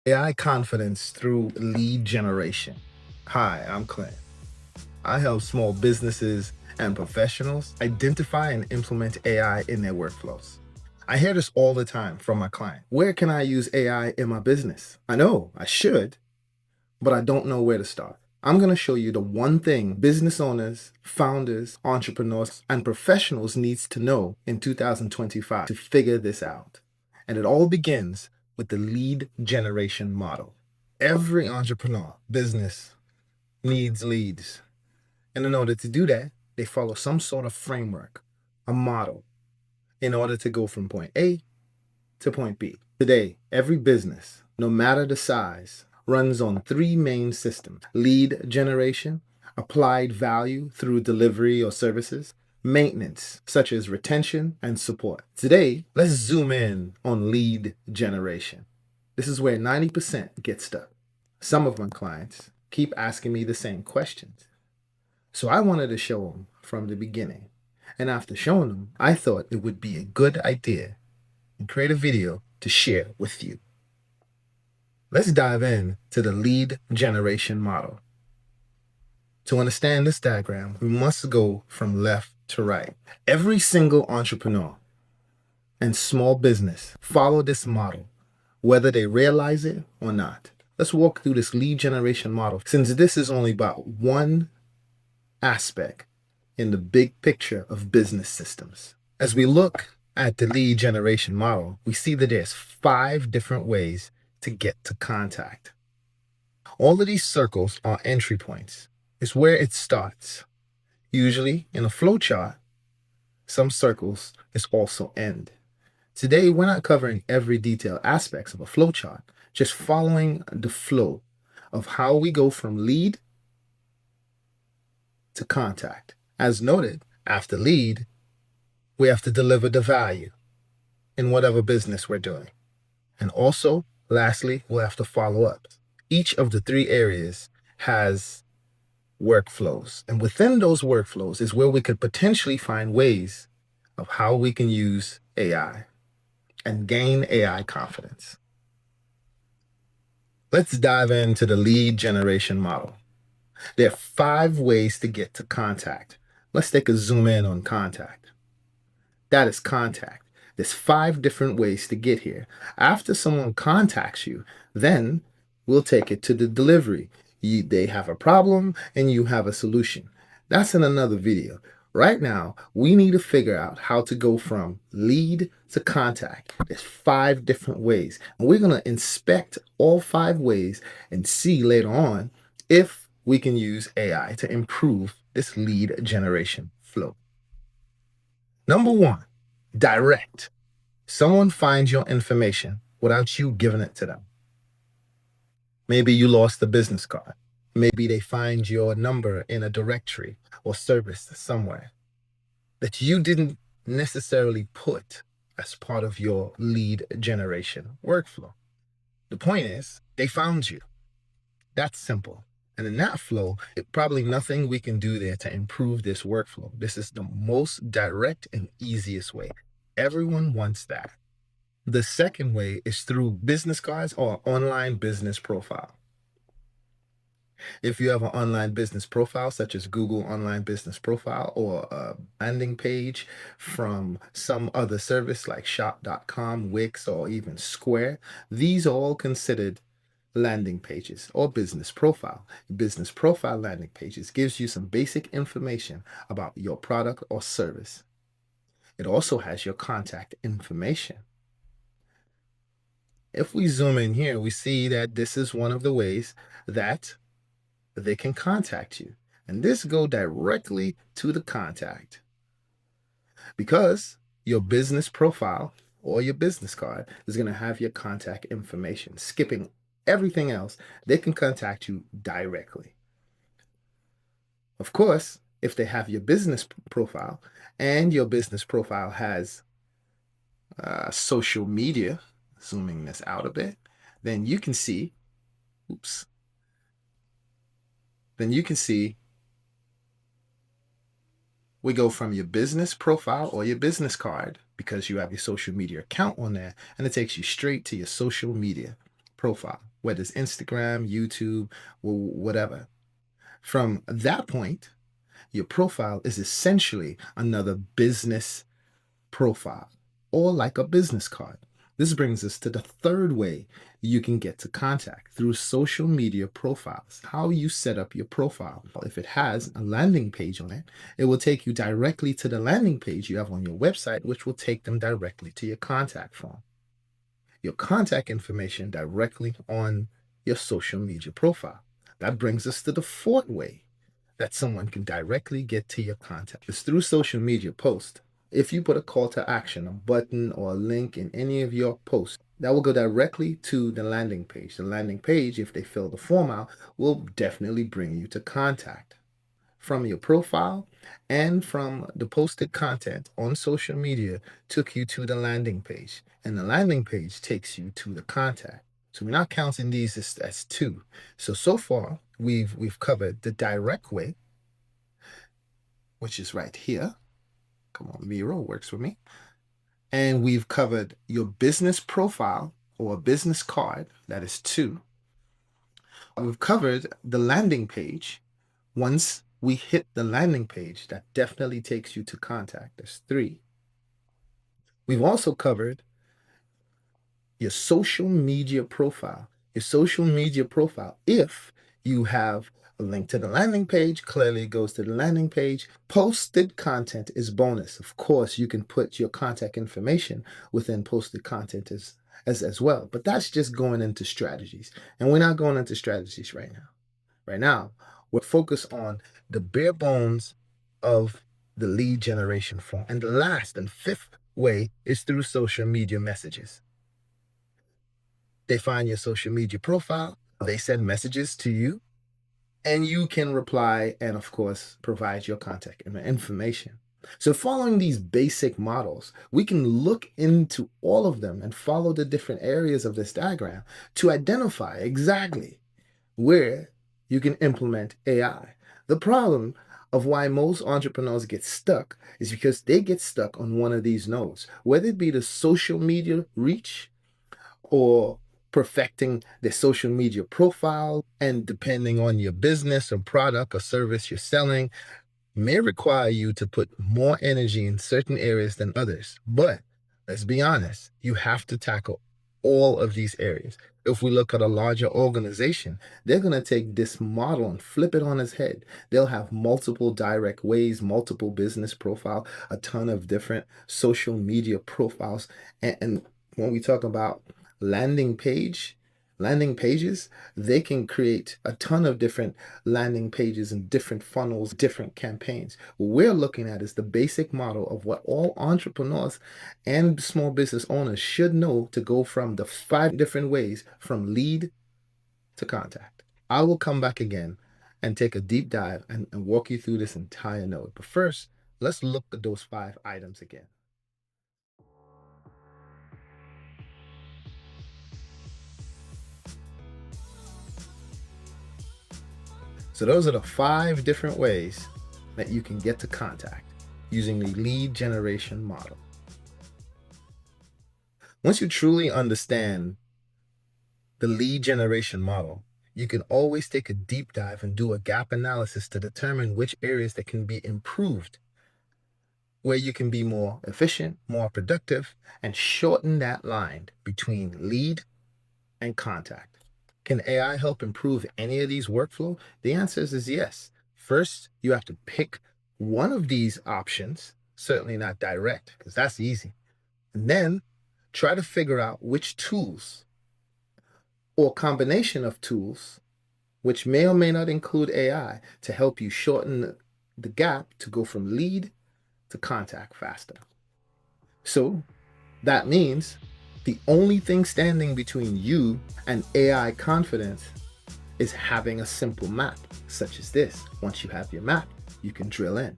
AI confidence through lead generation. Hi, I'm Clint. I help small businesses and professionals identify and implement AI in their workflows. I hear this all the time from my client. Where can I use AI in my business? I know I should, but I don't know where to start. I'm going to show you the one thing business owners, founders, entrepreneurs, and professionals needs to know in 2025 to figure this out. And it all begins with the lead generation model. Every entrepreneur, business needs leads. And in order to do that, they follow some sort of framework, a model, in order to go from point A to point B. Today, every business, no matter the size, runs on three main systems: lead generation, applied value through delivery or services, maintenance, such as retention and support. Today, let's zoom in on lead generation. This is where 90% get stuck. Some of my clients keep asking me the same questions. So I wanted to show them from the beginning. And after showing them, I thought it would be a good idea and create a video to share with you. Let's dive in to the lead generation model. To understand this diagram, we must go from left to right. Every single entrepreneur and small business follow this model, whether they realize it or not. Let's walk through this lead generation model, since this is only about one aspect in the big picture of business systems. As we look at the lead generation model, we see that there's 5 different ways to get to contact. All of these circles are entry points. It's where it starts. Usually in a flowchart, some circles is also end. Today, we're not covering every detailed aspects of a flowchart, just following the flow of how we go from lead to contact. As noted, after lead, we have to deliver the value in whatever business we're doing. And also, lastly, we'll have to follow up. Each of the 3 areas has workflows. And within those workflows is where we could potentially find ways of how we can use AI and gain AI confidence. Let's dive into the lead generation model. There are 5 ways to get to contact. Let's take a zoom in on contact. That is contact. There's 5 different ways to get here. After someone contacts you, then we'll take it to the delivery. They have a problem and you have a solution. That's in another video. Right now, we need to figure out how to go from lead to contact. There's 5 different ways. And we're going to inspect all 5 ways and see later on if we can use AI to improve this lead generation flow. Number 1, direct. Someone finds your information without you giving it to them. Maybe you lost a business card. Maybe they find your number in a directory or service somewhere that you didn't necessarily put as part of your lead generation workflow. The point is, they found you. That's simple. And in that flow, probably nothing we can do there to improve this workflow. This is the most direct and easiest way. Everyone wants that. The second way is through business cards or online business profile. If you have an online business profile, such as Google Online Business Profile or a landing page from some other service like shop.com, Wix, or even Square, these are all considered landing pages or business profile. Business profile landing pages gives you some basic information about your product or service. It also has your contact information. If we zoom in here, we see that this is one of the ways that they can contact you. And this go directly to the contact because your business profile or your business card is going to have your contact information. Skipping everything else, they can contact you directly. Of course, if they have your business profile and your business profile has social media, zooming this out a bit, then you can see, we go from your business profile or your business card because you have your social media account on there, and it takes you straight to your social media profile. whether it's Instagram, YouTube, or whatever. From that point, your profile is essentially another business profile or like a business card. This brings us to the third way you can get to contact through social media profiles. How you set up your profile. If it has a landing page on it, it will take you directly to the landing page you have on your website, which will take them directly to your contact form. Your contact information directly on your social media profile. That brings us to the fourth way that someone can directly get to your contact. It's through social media posts. If you put a call to action, a button or a link in any of your posts, that will go directly to the landing page. The landing page, if they fill the form out, will definitely bring you to contact. From your profile and from the posted content on social media took you to the landing page, and the landing page takes you to the contact. So we're not counting these as two. So far we've covered the direct way, which is right here. Come on, Miro works for me. And we've covered your business profile or business card, that is 2. We've covered the landing page. Once we hit the landing page, that definitely takes you to contact. That's 3. We've also covered your social media profile. Your social media profile, if you have a link to the landing page, clearly it goes to the landing page. Posted content is bonus. Of course, you can put your contact information within posted content as well. But that's just going into strategies. And we're not going into strategies right now. Right now, we're focused on the bare bones of the lead generation form. And the last and fifth way is through social media messages. They find your social media profile, they send messages to you, and you can reply and, of course, provide your contact information. So following these basic models, we can look into all of them and follow the different areas of this diagram to identify exactly where you can implement AI. The problem of why most entrepreneurs get stuck is because they get stuck on one of these nodes, whether it be the social media reach or perfecting their social media profile, and depending on your business or product or service you're selling, may require you to put more energy in certain areas than others. But let's be honest, you have to tackle all of these areas. If we look at a larger organization, they're going to take this model and flip it on its head. They'll have multiple direct ways, multiple business profile, a ton of different social media profiles. And when we talk about landing pages, they can create a ton of different landing pages and different funnels, different campaigns. What we're looking at is the basic model of what all entrepreneurs and small business owners should know to go from the 5 different ways from lead to contact. I will come back again and take a deep dive and walk you through this entire node. But first, let's look at those 5 items again. So those are the 5 different ways that you can get to contact using the lead generation model. Once you truly understand the lead generation model, you can always take a deep dive and do a gap analysis to determine which areas that can be improved, where you can be more efficient, more productive, and shorten that line between lead and contact. Can AI help improve any of these workflow? The answer is yes. First, you have to pick one of these options, certainly not direct, because that's easy. And then try to figure out which tools or combination of tools, which may or may not include AI, to help you shorten the gap to go from lead to contact faster. So that means the only thing standing between you and AI confidence is having a simple map, such as this. Once you have your map, you can drill in.